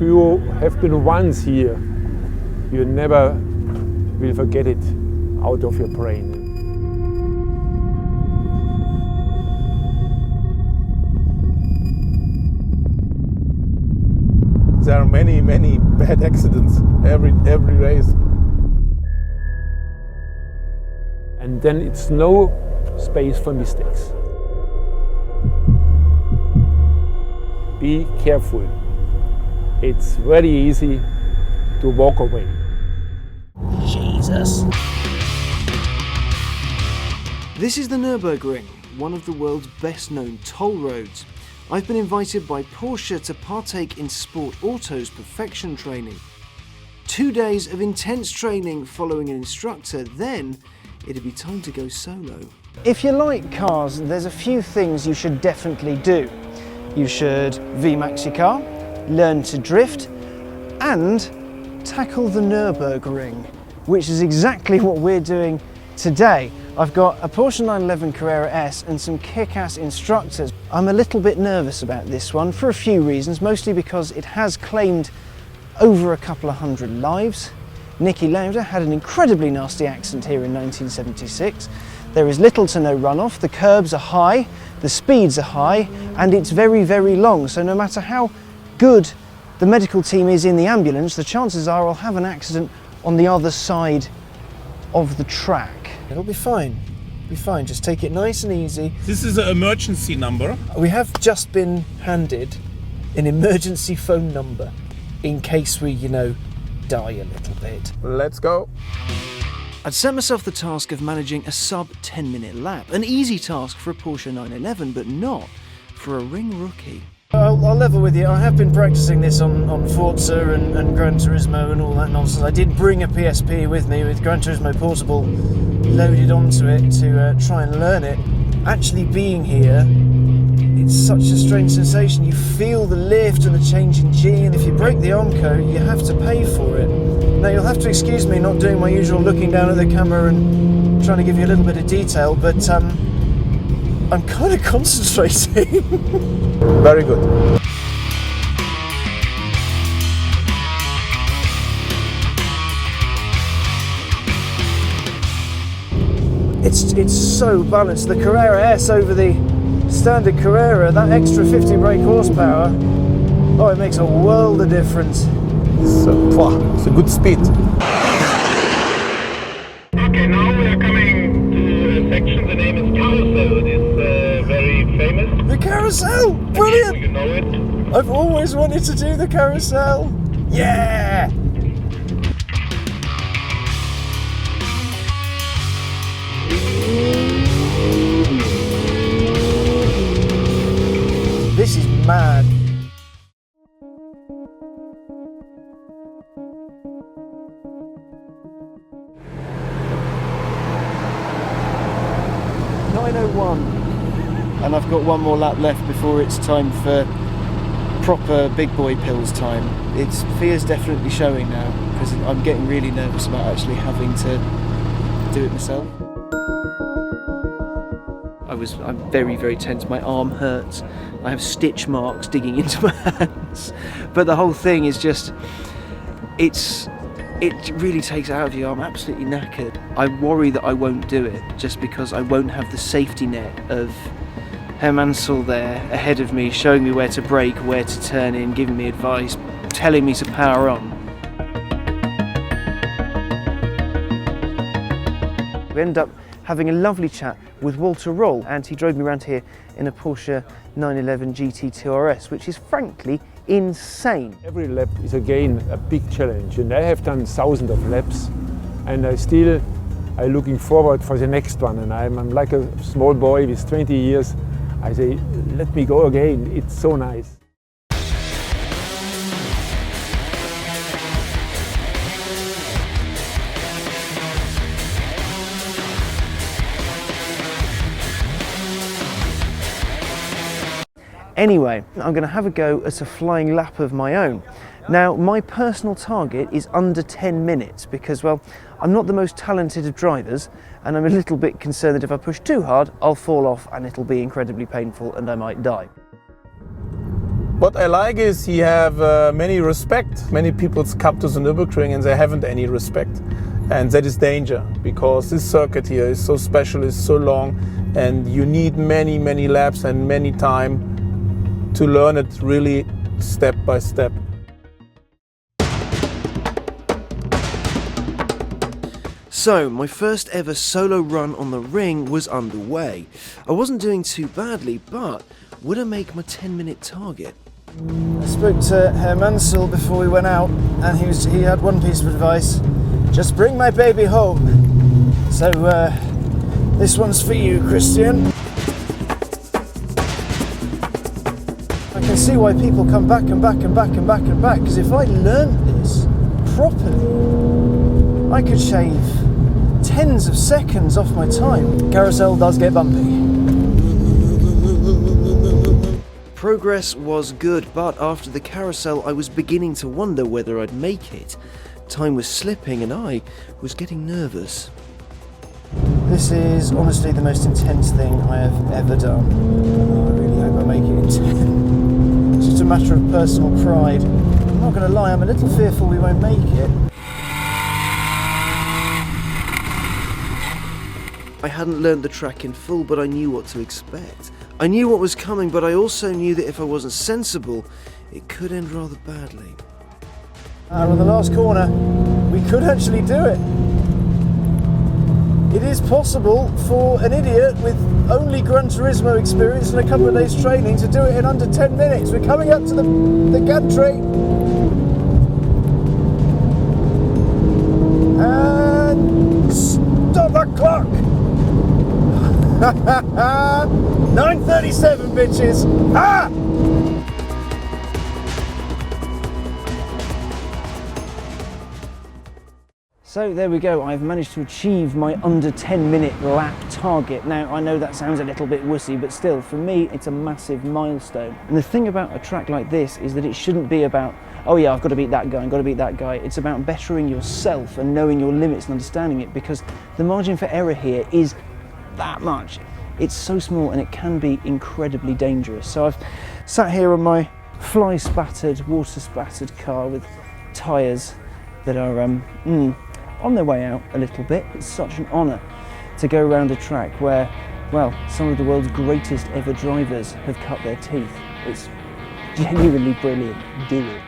if you have been once here, you never will forget it out of your brain. There are many bad accidents every race. And then it's no space for mistakes. Be careful. It's very easy to walk away. Jesus. This is the Nürburgring, one of the world's best known toll roads. I've been invited by Porsche to partake in Sport Auto's perfection training. 2 days of intense training following an instructor, then it'd be time to go solo. If you like cars, there's a few things you should definitely do. You should VMAX your car, learn to drift, and tackle the Nürburgring, which is exactly what we're doing today. I've got a Porsche 911 Carrera S and some kick-ass instructors. I'm a little bit nervous about this one for a few reasons, mostly because it has claimed over a couple of hundred lives. Niki Lauda had an incredibly nasty accident here in 1976. There is little to no runoff, the curbs are high, the speeds are high, and it's very, very long. So no matter how good the medical team is in the ambulance, the chances are I'll have an accident on the other side of the track. It'll be fine. Be fine, just take it nice and easy. This is an emergency number. We have just been handed an emergency phone number in case we, die a little bit. Let's go. I'd set myself the task of managing a sub 10-minute lap. An easy task for a Porsche 911, but not for a ring rookie. I'll level with you, I have been practicing this on Forza and Gran Turismo and all that nonsense. I did bring a PSP with me with Gran Turismo Portable loaded onto it to try and learn it. Actually being here, it's such a strange sensation. You feel the lift and the change in G, and if you break the Armco, you have to pay for it. Now you'll have to excuse me not doing my usual looking down at the camera and trying to give you a little bit of detail, but I'm kind of concentrating. Very good. It's so balanced. The Carrera S over the standard Carrera, that extra 50 brake horsepower, oh, it makes a world of difference. It's a good speed. Okay, now we are coming to a section. The name is Carousel. It's very famous. The carousel! Brilliant! You know it. I've always wanted to do the carousel. Yeah! This is mad. And I've got one more lap left before it's time for proper big boy pills time. It's fear's definitely showing now because I'm getting really nervous about actually having to do it myself. I'm very, very tense. My arm hurts. I have stitch marks digging into my hands. But the whole thing is just, it really takes it out of you. I'm absolutely knackered. I worry that I won't do it just because I won't have the safety net of Herr Mansell there ahead of me, showing me where to brake, where to turn in, giving me advice, telling me to power on. We ended up having a lovely chat with Walter Roll, and he drove me around here in a Porsche 911 GT2 RS, which is frankly insane. Every lap is again a big challenge, and I have done thousands of laps, and I'm looking forward for the next one, and I'm like a small boy with 20 years. I say, let me go again, it's so nice. Anyway, I'm going to have a go at a flying lap of my own. Now, my personal target is under 10 minutes because, well, I'm not the most talented of drivers, and I'm a little bit concerned that if I push too hard, I'll fall off and it'll be incredibly painful and I might die. What I like is he have many respect. Many people come to the Nürburgring and they haven't any respect. And that is danger, because this circuit here is so special, is so long, and you need many, many laps and many time to learn it really step by step. So, my first ever solo run on the ring was underway. I wasn't doing too badly, but would I make my 10-minute target? I spoke to Herr Mansell before we went out, and he had one piece of advice: just bring my baby home. So this one's for you, Christian. I can see why people come back and back and back and back and back, because if I learned this properly, I could shave tens of seconds off my time. Carousel does get bumpy. Progress was good, but after the carousel I was beginning to wonder whether I'd make it. Time was slipping and I was getting nervous. This is honestly the most intense thing I have ever done. I really hope I make it in 10. It's just a matter of personal pride. I'm not going to lie, I'm a little fearful we won't make it. I hadn't learned the track in full, but I knew what to expect. I knew what was coming, but I also knew that if I wasn't sensible, it could end rather badly. And on the last corner, we could actually do it. It is possible for an idiot with only Gran Turismo experience and a couple of days training to do it in under 10 minutes. We're coming up to the gantry. And stop the clock! 9:37, bitches! Ah! So there we go, I've managed to achieve my under 10-minute lap target. Now, I know that sounds a little bit wussy, but still, for me, it's a massive milestone. And the thing about a track like this is that it shouldn't be about, oh yeah, I've got to beat that guy, I've got to beat that guy. It's about bettering yourself and knowing your limits and understanding it, because the margin for error here is that much. It's so small and it can be incredibly dangerous. So I've sat here on my fly-spattered, water-spattered car with tyres that are on their way out a little bit. It's such an honour to go around a track where, well, some of the world's greatest ever drivers have cut their teeth. It's genuinely brilliant. Do it.